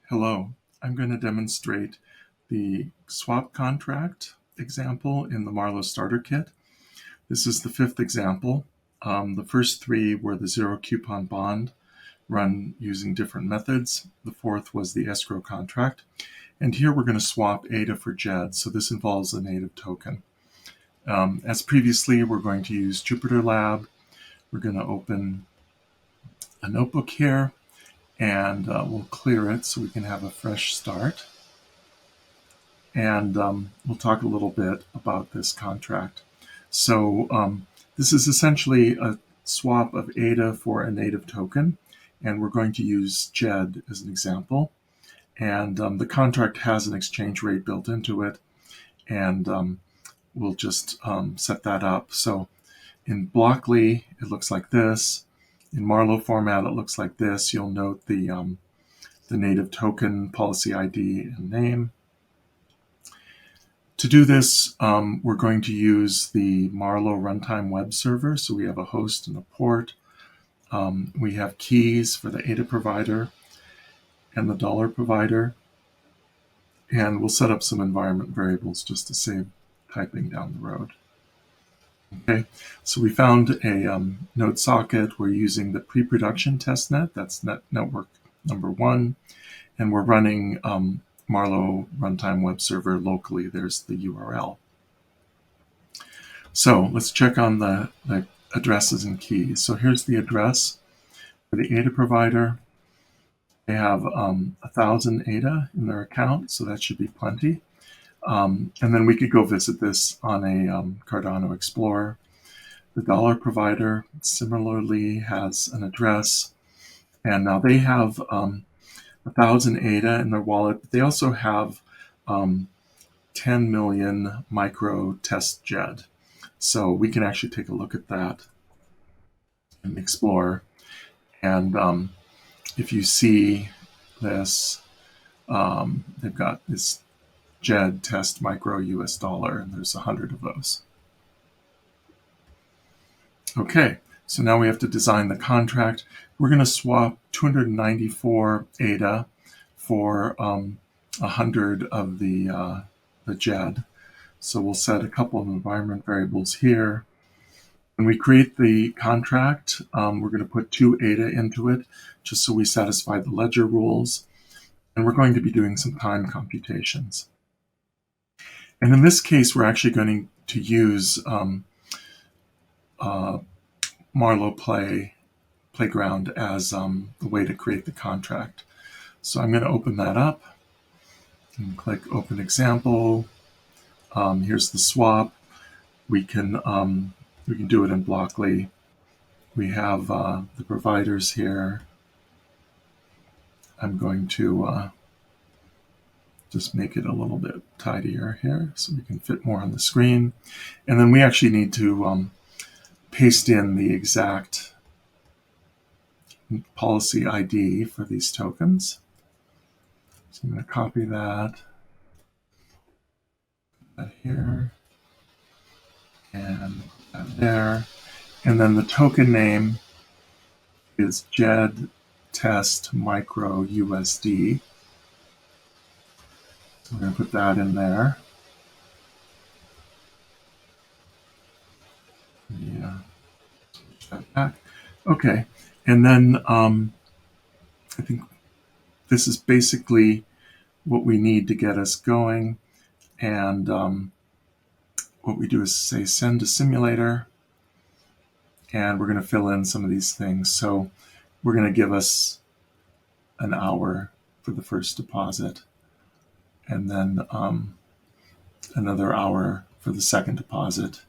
Hello, I'm going to demonstrate the swap contract example in the Marlowe Starter Kit. This is the fifth example. The first three were the zero coupon bond run using different methods. The fourth was the escrow contract. And here we're going to swap ADA for JED, so this involves a native token. As previously, we're going to use Jupyter Lab. We're going to open a notebook here, and we'll clear it so we can have a fresh start. And we'll talk a little bit about this contract. So this is essentially a swap of ADA for a native token, and we're going to use JED as an example. And the contract has an exchange rate built into it, and we'll just set that up. So in Blockly, it looks like this. In Marlowe format, it looks like this. You'll note the native token, policy ID, and name. To do this, we're going to use the Marlowe Runtime web server. So we have a host and a port. We have keys for the ADA provider and the dollar provider. And we'll set up some environment variables just to save typing down the road. Okay, so we found a node socket. We're using the pre-production testnet. That's network number 1. And we're running Marlowe Runtime Web Server locally. There's the URL. So let's check on the addresses and keys. So here's the address for the ADA provider. They have 1,000 ADA in their account, so that should be plenty. And then we could go visit this on a Cardano Explorer. The dollar provider similarly has an address, and now they have 1,000 ADA in their wallet, but they also have 10 million micro test JED. So we can actually take a look at that in Explorer. And if you see this, they've got this JED test micro US dollar, and there's 100 of those. Okay, so now we have to design the contract. We're going to swap 294 ADA for 100 of the JED. So we'll set a couple of environment variables here. When we create the contract, we're going to put 2 ADA into it, just so we satisfy the ledger rules. And we're going to be doing some time computations. And in this case, we're actually going to use Marlowe Playground as the way to create the contract. So I'm going to open that up and click Open Example. Here's the swap. We can do it in Blockly. We have the providers here. I'm going to just make it a little bit tidier here so we can fit more on the screen. And then we actually need to paste in the exact policy ID for these tokens. So I'm going to copy that here, and that there. And then the token name is JED test micro USD. So we're going to put that in there. Yeah, switch that back. Okay, and then I think this is basically what we need to get us going. And what we do is say send to simulator, and we're going to fill in some of these things. So we're going to give us an hour for the first deposit, and then another hour for the second deposit.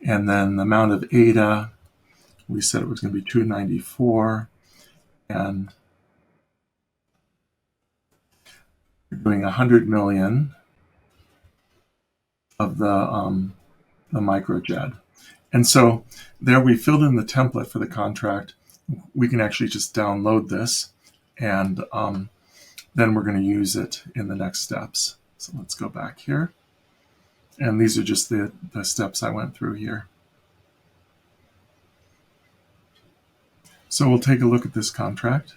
And then the amount of ADA, we said it was going to be 294, and we're doing 100 million of the micro JED. And so there we filled in the template for the contract. We can actually just download this, and then we're going to use it in the next steps. So let's go back here. And these are just the steps I went through here. So we'll take a look at this contract.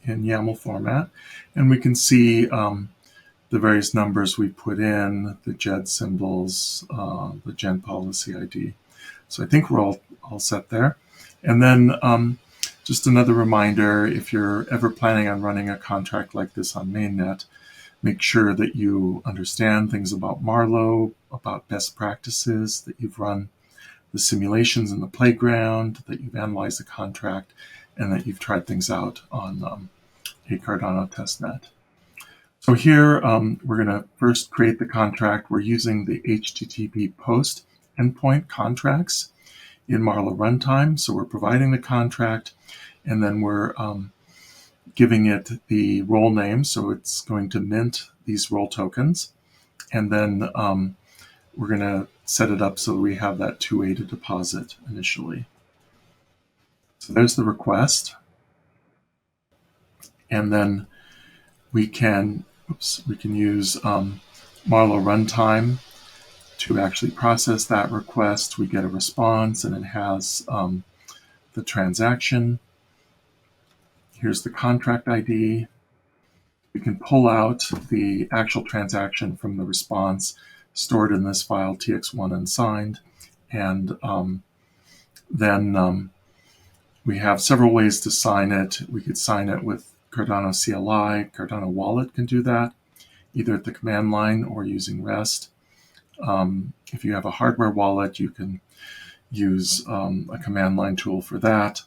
in YAML format, and we can see the various numbers we put in, the GED symbols, the gen policy ID. So I think we're all set there. And then just another reminder, if you're ever planning on running a contract like this on mainnet, make sure that you understand things about Marlowe, about best practices, that you've run the simulations in the playground, that you've analyzed the contract, and that you've tried things out on a Cardano testnet. So here, we're going to first create the contract. We're using the HTTP post endpoint contracts in Marlowe Runtime. So we're providing the contract, and then we're giving it the role name. So it's going to mint these role tokens. And then we're going to set it up so that we have that 2 ADA deposit initially. So there's the request. And then we can use Marlowe Runtime to actually process that request. We get a response, and it has the transaction. Here's the contract ID. We can pull out the actual transaction from the response stored in this file, tx1 unsigned. And then we have several ways to sign it. We could sign it with Cardano CLI. Cardano Wallet can do that, either at the command line or using REST. If you have a hardware wallet, you can use a command line tool for that.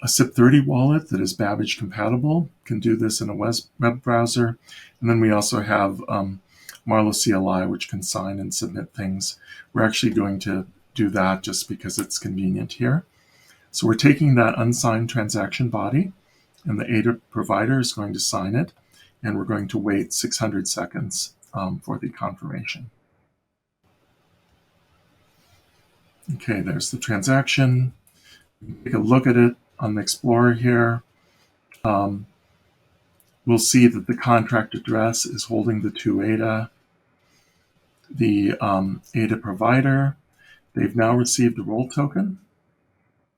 A SIP30 wallet that is Babbage compatible can do this in a web browser. And then we also have Marlowe CLI, which can sign and submit things. We're actually going to do that just because it's convenient here. So we're taking that unsigned transaction body, and the ADA provider is going to sign it, and we're going to wait 600 seconds for the confirmation. Okay, there's the transaction. Take a look at it on the Explorer here. We'll see that the contract address is holding the 2 ADA. The ADA provider, they've now received a role token.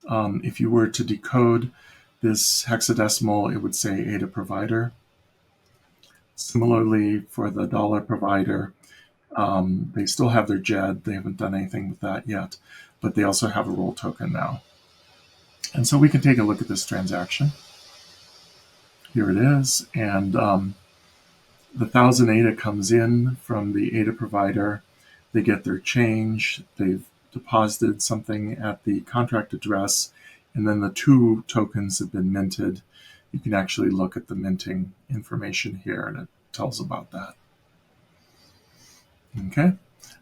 If you were to decode this hexadecimal, it would say ADA provider. Similarly, for the dollar provider, they still have their GED. They haven't done anything with that yet, but they also have a role token now. And so we can take a look at this transaction. Here it is, and the 1,000 ADA comes in from the ADA provider. They get their change. They've deposited something at the contract address, and then the 2 tokens have been minted. You can actually look at the minting information here, and it tells about that. Okay,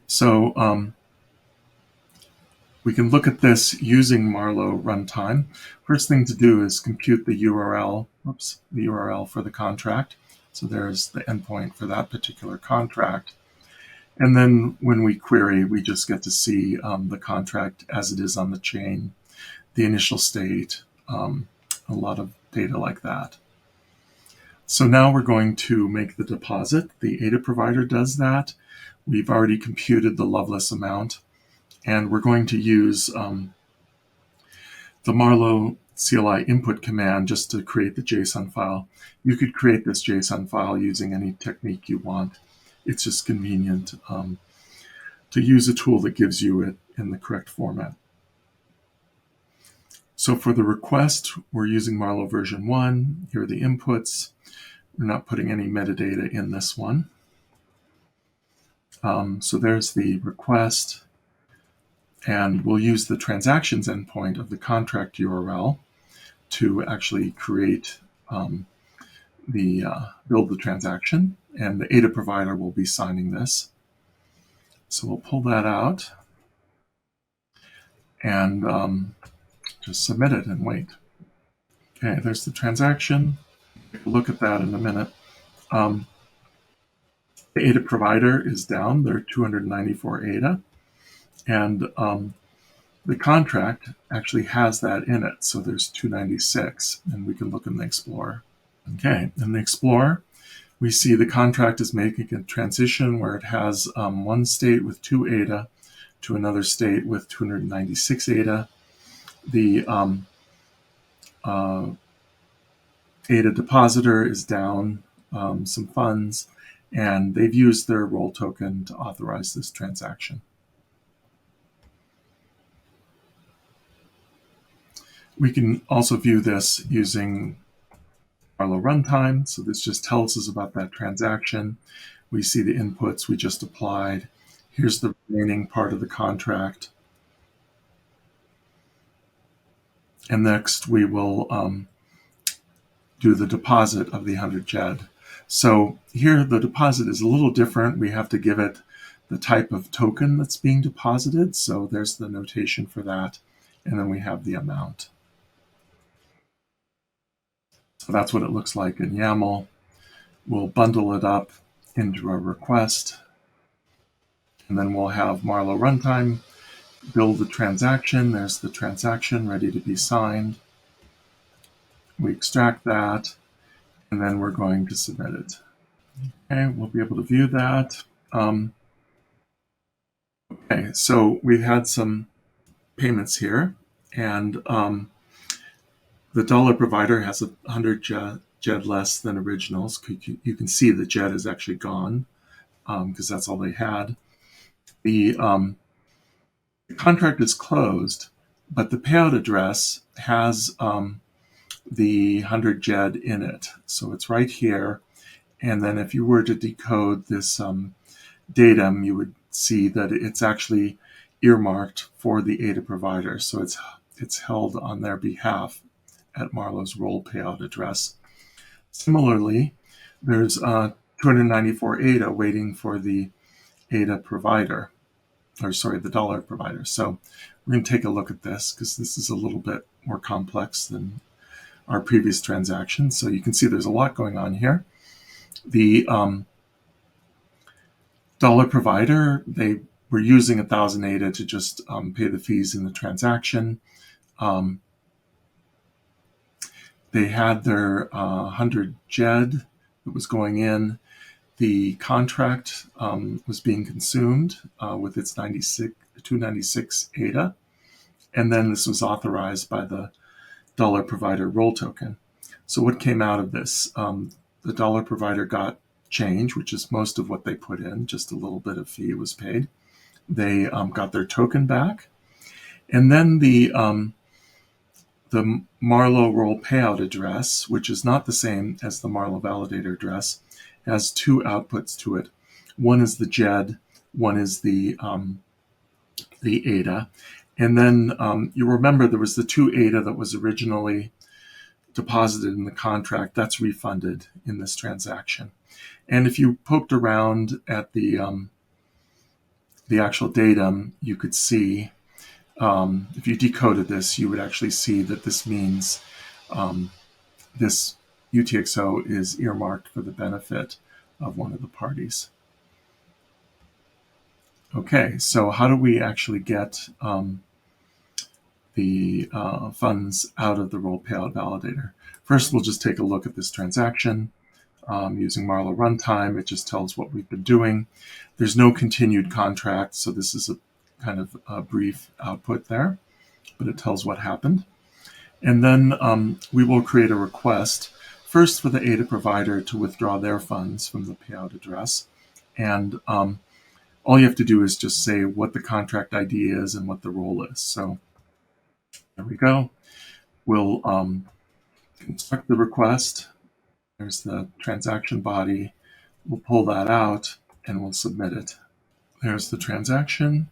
so we can look at this using Marlowe Runtime. First thing to do is compute the URL, the URL for the contract. So there's the endpoint for that particular contract. And then when we query, we just get to see the contract as it is on the chain, the initial state, a lot of data like that. So now we're going to make the deposit. The ADA provider does that. We've already computed the loveless amount, and we're going to use the Marlowe CLI input command just to create the JSON file. You could create this JSON file using any technique you want. It's just convenient to use a tool that gives you it in the correct format. So for the request, we're using Marlowe version 1. Here are the inputs. We're not putting any metadata in this one. So there's the request, and we'll use the transactions endpoint of the contract URL to actually create build the transaction, and the ADA provider will be signing this. So we'll pull that out and just submit it and wait. Okay, there's the transaction. Take a look at that in a minute. The ADA provider is down. There are 294 ADA. And the contract actually has that in it. So there's 296, and we can look in the Explorer. Okay, in the Explorer, we see the contract is making a transition where it has one state with 2 ADA to another state with 296 ADA. The ADA depositor is down some funds, and they've used their role token to authorize this transaction. We can also view this using Marlowe Runtime. So this just tells us about that transaction. We see the inputs we just applied. Here's the remaining part of the contract. And next we will do the deposit of the 100 JED. So here the deposit is a little different. We have to give it the type of token that's being deposited. So there's the notation for that. And then we have the amount. So that's what it looks like in YAML. We'll bundle it up into a request. And then we'll have Marlowe Runtime build the transaction. There's the transaction ready to be signed. We extract that, and then we're going to submit it. Okay, we'll be able to view that. Okay, so we've had some payments here, and the dollar provider has 100 JED less than originals. You can see the JED is actually gone because that's all they had. The contract is closed, but the payout address has the 100 JED in it. So it's right here. And then if you were to decode this datum, you would see that it's actually earmarked for the ADA provider. So it's held on their behalf at Marlowe's role payout address. Similarly, there's 294 ADA waiting for the ADA provider, or sorry, the dollar provider. So we're going to take a look at this because this is a little bit more complex than our previous transaction. So you can see there's a lot going on here. The dollar provider, they were using 1,000 ADA to just pay the fees in the transaction. They had their 100 JED that was going in. The contract was being consumed with its 296 ADA. And then this was authorized by the dollar provider role token. So what came out of this? The dollar provider got change, which is most of what they put in. Just a little bit of fee was paid. They got their token back. And then the Marlowe role payout address, which is not the same as the Marlowe validator address, has two outputs to it. One is the JED, one is the ADA. And then you remember there was the 2 ADA that was originally deposited in the contract. That's refunded in this transaction. And if you poked around at the actual datum, you could see, if you decoded this, you would actually see that this means this UTXO is earmarked for the benefit of one of the parties. Okay, so how do we actually get the funds out of the role payout validator? First, we'll just take a look at this transaction using Marlowe Runtime. It just tells what we've been doing. There's no continued contract, so this is a kind of a brief output there, but it tells what happened. And then we will create a request, first for the ADA provider to withdraw their funds from the payout address. And all you have to do is just say what the contract ID is and what the role is. So there we go. We'll construct the request. There's the transaction body. We'll pull that out and we'll submit it. There's the transaction.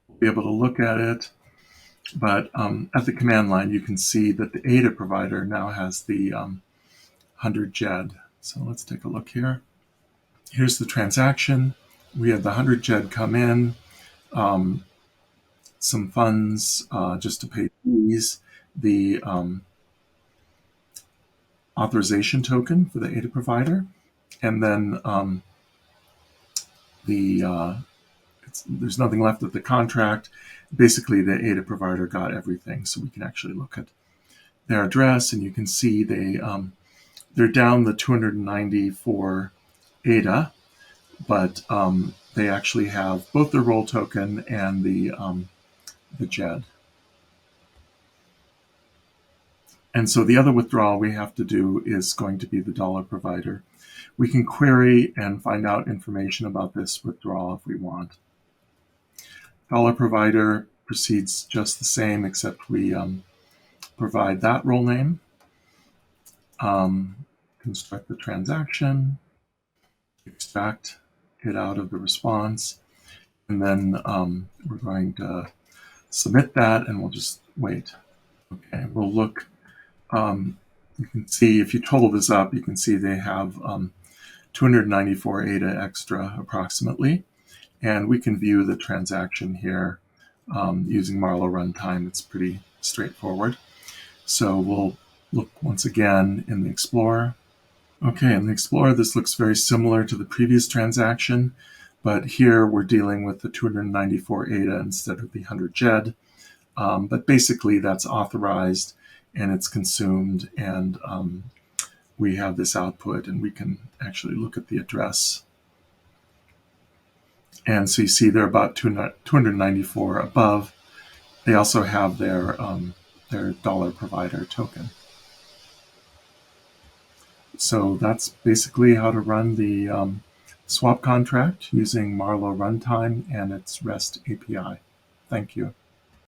We'll be able to look at it. But at the command line, you can see that the ADA provider now has the 100 JED. So let's take a look here. Here's the transaction. We had the 100 JED come in, some funds just to pay fees, the authorization token for the ADA provider, and then there's nothing left of the contract. Basically, the ADA provider got everything, so we can actually look at their address, and you can see they're down the 294 ADA, but they actually have both the role token and the JED. And so the other withdrawal we have to do is going to be the dollar provider. We can query and find out information about this withdrawal if we want. Dollar provider proceeds just the same, except we provide that role name, construct the transaction, extract it out of the response, and then we're going to submit that, and we'll just wait. Okay, we'll look. You can see if you total this up, you can see they have 294 ADA extra approximately, and we can view the transaction here using Marlowe Runtime. It's pretty straightforward. So we'll look once again in the Explorer. Okay, in the Explorer, this looks very similar to the previous transaction, but here we're dealing with the 294 ADA instead of the 100 JED. But basically that's authorized and it's consumed, and we have this output, and we can actually look at the address. And so you see they're about 294 above. They also have their dollar provider token. So that's basically how to run the swap contract using Marlowe Runtime and its REST API. Thank you.